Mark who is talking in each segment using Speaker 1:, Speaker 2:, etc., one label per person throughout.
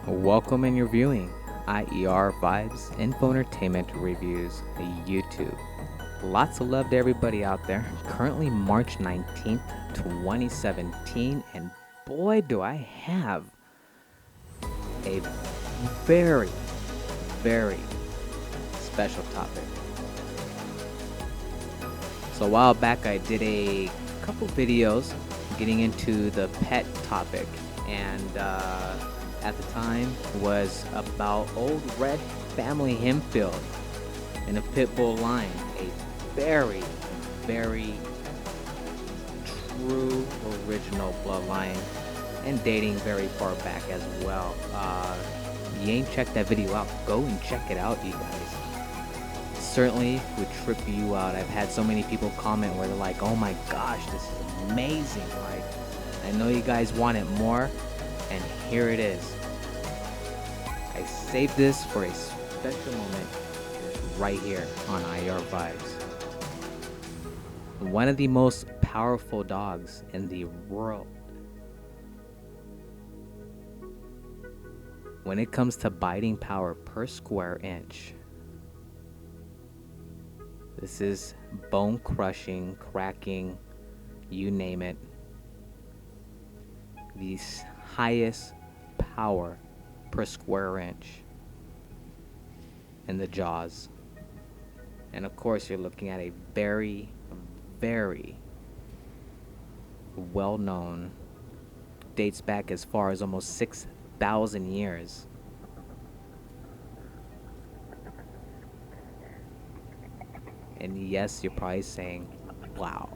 Speaker 1: Welcome and you're viewing IER Vibes Info Entertainment Reviews YouTube. Lots of love to everybody out there. Currently March 19th, 2017, and boy do I have a very, very special topic. So a while back I did a couple videos getting into the pet topic, and at the time was about old red family Hempfield and a pit bull line, a very, very true original bloodline and dating very far back as well. You ain't checked that video out, go and check it out, you guys. Certainly would trip you out. I've had so many people comment where they're like, oh my gosh, this is amazing. Like, I know you guys want it more, and here it is. I saved this for a special moment right here on IER Vibes. One of the most powerful dogs in the world. When it comes to biting power per square inch, this is bone crushing, cracking, you name it. The highest power per square inch in the jaws. And of course, you're looking at a very, very well known, dates back as far as almost 6,000 years. And yes, you're probably saying, wow.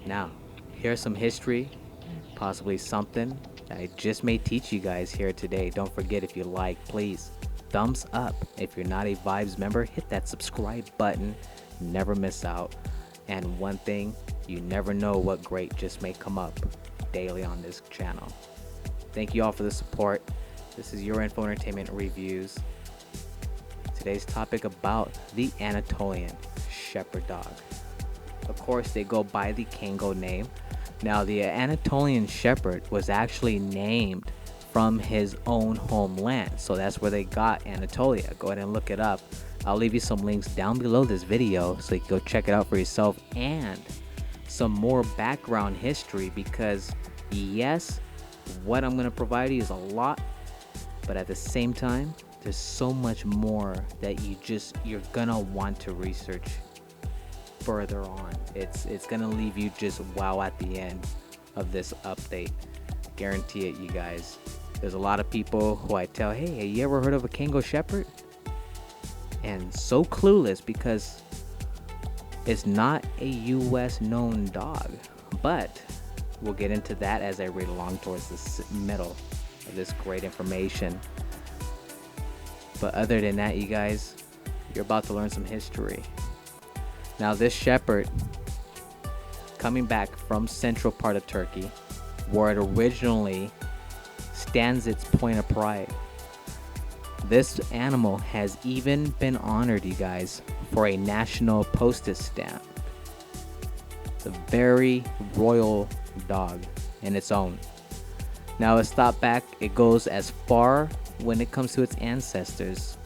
Speaker 1: Now, here's some history, possibly something that I just may teach you guys here today. Don't forget, if you like, please, thumbs up. If you're not a Vibes member, hit that subscribe button. Never miss out. And one thing, you never know what great just may come up daily on this channel. Thank you all for the support. This is your Info Entertainment Reviews. Today's topic about the Anatolian Shepherd dog. Of course, they go by the Kango name. Now, the Anatolian Shepherd was actually named from his own homeland, so that's where they got Anatolia. Go ahead and look it up. I'll leave you some links down below this video so you can go check it out for yourself, and some more background history, because yes, what I'm going to provide you is a lot, but at the same time, there's so much more that you're gonna want to research further on. It's gonna leave you just wow at the end of this update. Guarantee it, you guys. There's a lot of people who I tell, hey, have you ever heard of a Kango Shepherd? And so clueless, because it's not a US known dog. But we'll get into that as I read along towards the middle of this great information. But other than that, you guys, you're about to learn some history. Now, this shepherd, coming back from central part of Turkey, where it originally stands its point of pride. This animal has even been honored, you guys, for a national postage stamp. It's a very royal dog in its own. Now, let's stop back. It goes as far when it comes to its ancestors,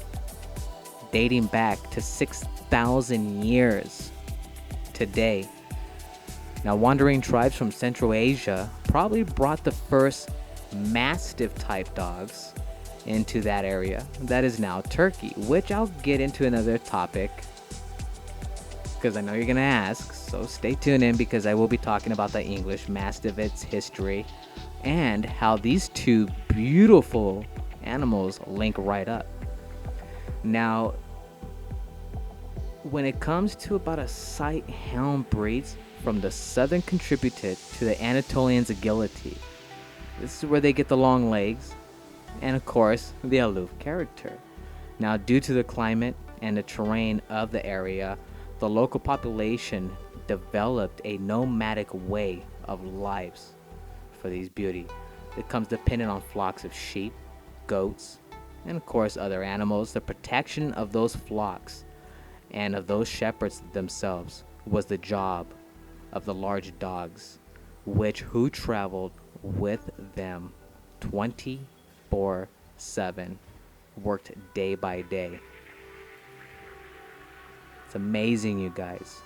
Speaker 1: dating back to 6,000 years today. Now, wandering tribes from Central Asia probably brought the first mastiff type dogs into that area that is now Turkey, which I'll get into another topic, because I know you're gonna ask, so stay tuned in, because I will be talking about the English Mastiff, its history, and how these two beautiful animals link right up. Now, when it comes to about a sight hound breeds from the southern contributed to the Anatolian's agility. This is where they get the long legs and, of course, the aloof character. Now, due to the climate and the terrain of the area, the local population developed a nomadic way of lives for these beauty. It comes dependent on flocks of sheep, goats, and of course other animals. The protection of those flocks and of those shepherds themselves was the job of the large dogs, who traveled with them 24/7, worked day by day. It's amazing, you guys,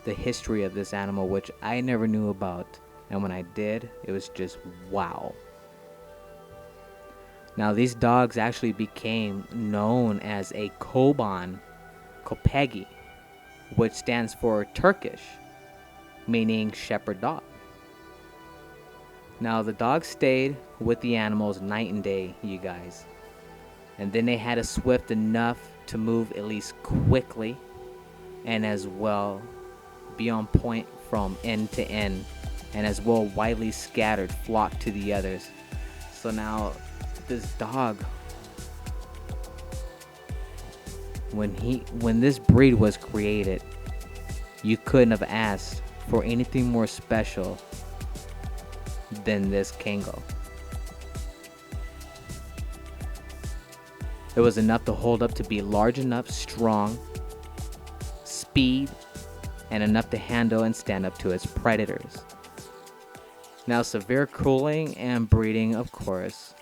Speaker 1: the history of this animal, which I never knew about. And when I did, it was just wow. Now, these dogs actually became known as a Koban Kopegi, which stands for Turkish, meaning shepherd dog. Now, the dogs stayed with the animals night and day, you guys. And then they had a swift enough to move at least quickly and as well be on point from end to end, and as well widely scattered flock to the others. So now this dog, when this breed was created, you couldn't have asked for anything more special than this Kango. It was enough to hold up, to be large enough, strong, speed, and enough to handle and stand up to its predators. Now, severe cooling and breeding, of course,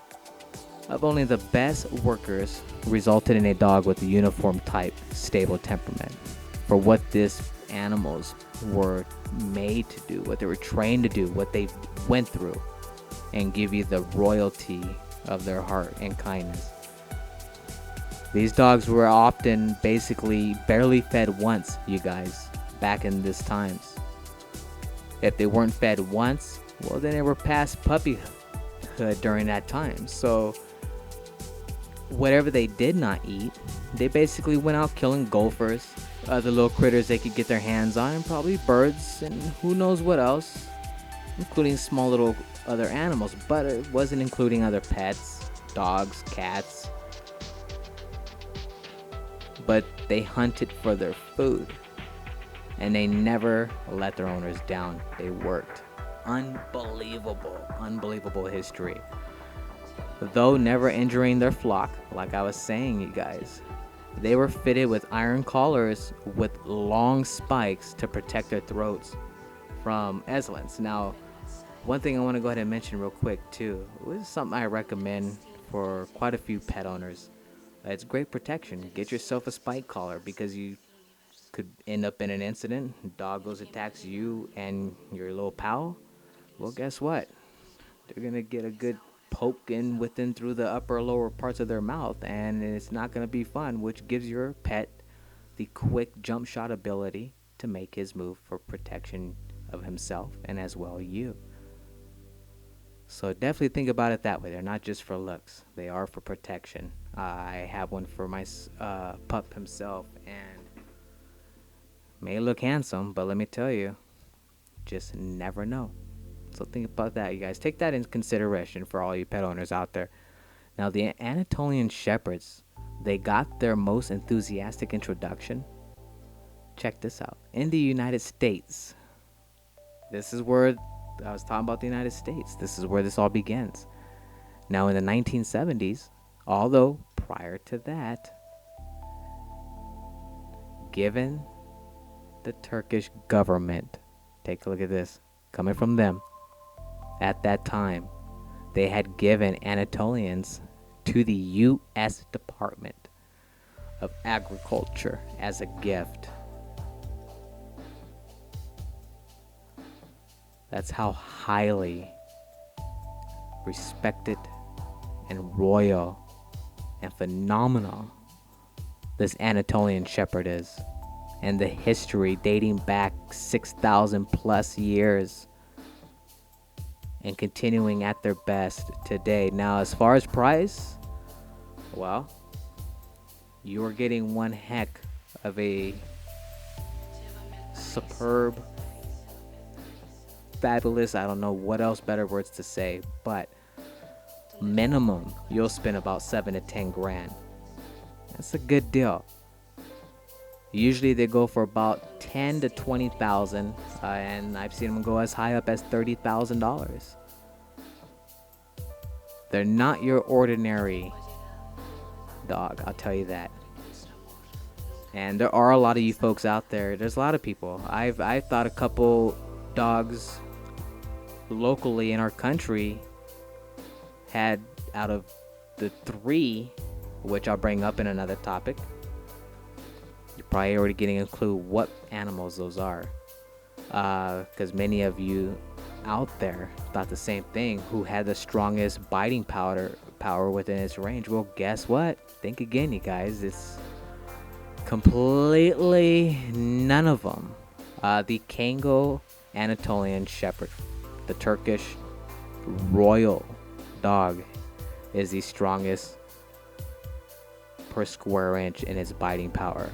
Speaker 1: of only the best workers resulted in a dog with a uniform type, stable temperament. For what these animals were made to do, what they were trained to do, what they went through, and give you the royalty of their heart and kindness. These dogs were often basically barely fed once, you guys, back in these times. If they weren't fed once, well, then they were past puppyhood during that time. So whatever they did not eat, they basically went out killing gophers, other little critters they could get their hands on, and probably birds and who knows what else, including small little other animals. But it wasn't including other pets, dogs, cats. But they hunted for their food, and they never let their owners down. They worked. Unbelievable history. Though never injuring their flock, like I was saying, you guys, they were fitted with iron collars with long spikes to protect their throats from excellence. Now, one thing I want to go ahead and mention real quick too, this is something I recommend for quite a few pet owners. It's great protection. Get yourself a spike collar, because you could end up in an incident. Dog goes, attacks you and your little pal. Well, guess what? They're going to get a good poke in within through the upper lower parts of their mouth, and it's not going to be fun, which gives your pet the quick jump shot ability to make his move for protection of himself and as well you. So definitely think about it that way. They're not just for looks. They are for protection. I have one for my pup himself, and may look handsome, but let me tell you, just never know. So think about that, you guys. Take that into consideration for all you pet owners out there. Now, the Anatolian Shepherds, they got their most enthusiastic introduction. Check this out. In the United States. This is where I was talking about the United States. This is where this all begins. Now, in the 1970s, although prior to that, given the Turkish government, take a look at this, coming from them, at that time, they had given Anatolians to the U.S. Department of Agriculture as a gift. That's how highly respected and royal and phenomenal this Anatolian Shepherd is, and the history dating back 6,000 plus years and continuing at their best today. Now, as far as price, well, you are getting one heck of a superb, fabulous, I don't know what else better words to say, but minimum you'll spend about 7 to 10 grand. That's a good deal. Usually they go for about 10 to 20,000, and I've seen them go as high up as $30,000. They're not your ordinary dog, I'll tell you that. And there are a lot of you folks out there. There's a lot of people. I've thought a couple dogs locally in our country had out of the 3, which I'll bring up in another topic. You're probably already getting a clue what animals those are, because many of you out there thought the same thing. Who had the strongest biting power within its range? Well, guess what? Think again, you guys. It's completely none of them. The Kango Anatolian Shepherd, the Turkish royal dog, is the strongest per square inch in its biting power.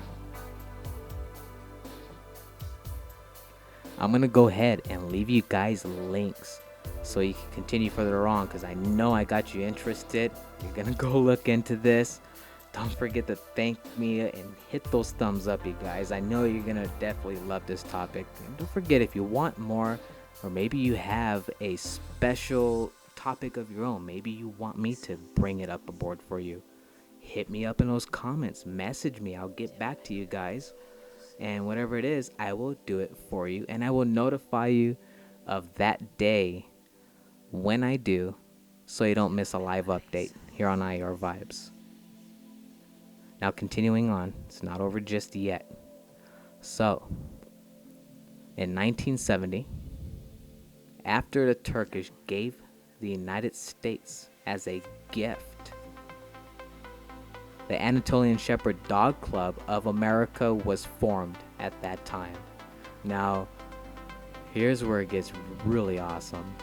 Speaker 1: I'm going to go ahead and leave you guys links so you can continue further on, because I know I got you interested. You're going to go look into this. Don't forget to thank me and hit those thumbs up, you guys. I know you're going to definitely love this topic. And don't forget, if you want more, or maybe you have a special topic of your own, maybe you want me to bring it up aboard for you, hit me up in those comments. Message me. I'll get back to you guys. And whatever it is, I will do it for you. And I will notify you of that day when I do, so you don't miss a live update here on IER Vibes. Now, continuing on, it's not over just yet. So, in 1970, after the Turkish gave the United States as a gift the Anatolian Shepherd Dog Club of America was formed at that time. Now, here's where it gets really awesome.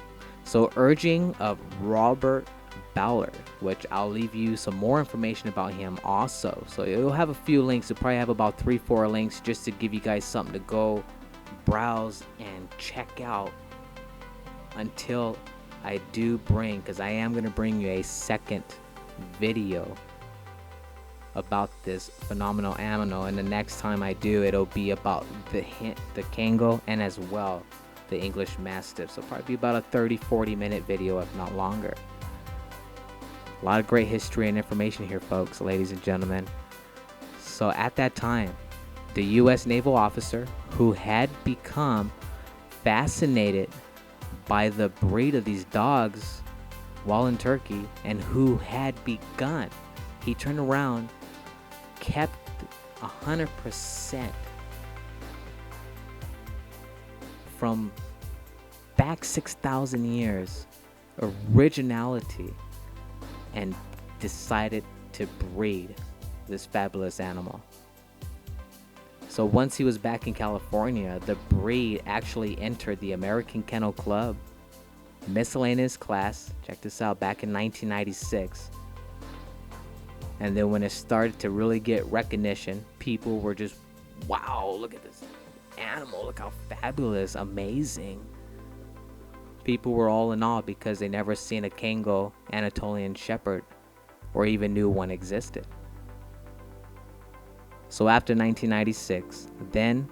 Speaker 1: So, urging of Robert Ballard, which I'll leave you some more information about him also. So you'll have a few links. You'll probably have about 3-4 links just to give you guys something to go browse and check out until I do bring, because I am going to bring you a second video about this phenomenal animal, and the next time I do, it'll be about the Kango and as well the English Mastiff. So probably be about a 30-40 minute video, if not longer. A lot of great history and information here, folks, ladies and gentlemen. So at that time, the U.S. naval officer who had become fascinated by the breed of these dogs while in Turkey, and who had begun, he turned around, kept 100% from back 6,000 years originality, and decided to breed this fabulous animal. So once he was back in California, the breed actually entered the American Kennel Club miscellaneous class, check this out, back in 1996. And then when it started to really get recognition, people were just, wow, look at this animal, look how fabulous, amazing. People were all in awe because they never seen a Kango Anatolian Shepherd or even knew one existed. So after 1996, then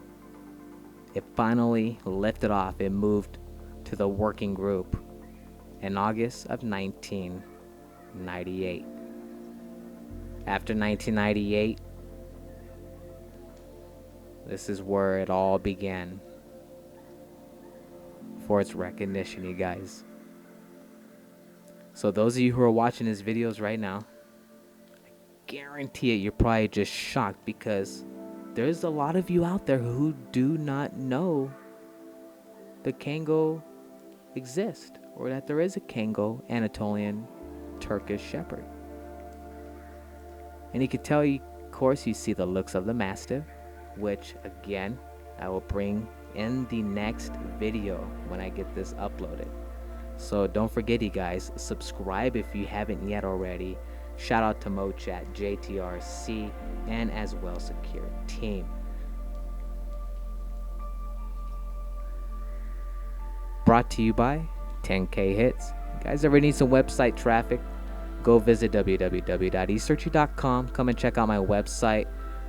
Speaker 1: it finally lifted off. It moved to the working group in August of 1998. After 1998, this is where it all began for its recognition, you guys. So those of you who are watching these videos right now, I guarantee it, you're probably just shocked because there's a lot of you out there who do not know the Kango exists, or that there is a Kango Anatolian Turkish Shepherd. And you can tell, of course, you see the looks of the Mastiff, which again I will bring in the next video when I get this uploaded. So don't forget, you guys, subscribe if you haven't yet already. Shout out to MoChat, JTRC, and as well Secure Team. Brought to you by 10K Hits. You guys ever need some website traffic? Go visit www.esearchy.com. Come and check out my website.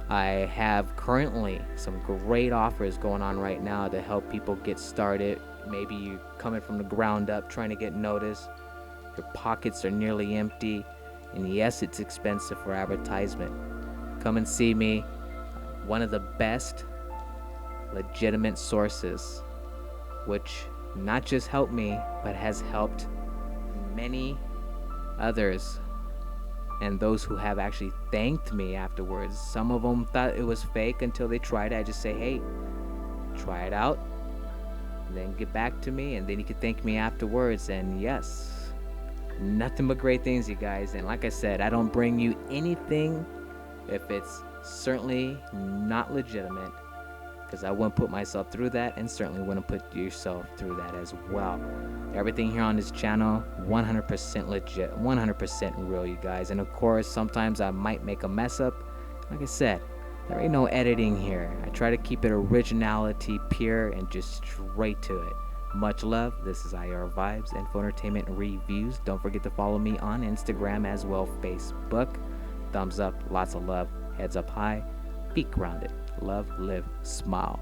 Speaker 1: I have currently some great offers going on right now to help people get started. Maybe you're coming from the ground up trying to get noticed. Your pockets are nearly empty. And yes, it's expensive for advertisement. Come and see me. One of the best legitimate sources, which not just helped me, but has helped many Others, and those who have actually thanked me afterwards, some of them thought it was fake until they tried it. I just say, hey, try it out, and then get back to me, and then you can thank me afterwards. And yes, nothing but great things, you guys. And like I said, I don't bring you anything if it's certainly not legitimate, because I wouldn't put myself through that, and certainly wouldn't put yourself through that as well. Everything here on this channel, 100% legit, 100% real, you guys. And of course, sometimes I might make a mess up. Like I said, there ain't no editing here. I try to keep it originality pure and just straight to it. Much love. This is IER Vibes, Info Entertainment Reviews. Don't forget to follow me on Instagram as well, Facebook. Thumbs up, lots of love, heads up high, be grounded. Love, live, smile.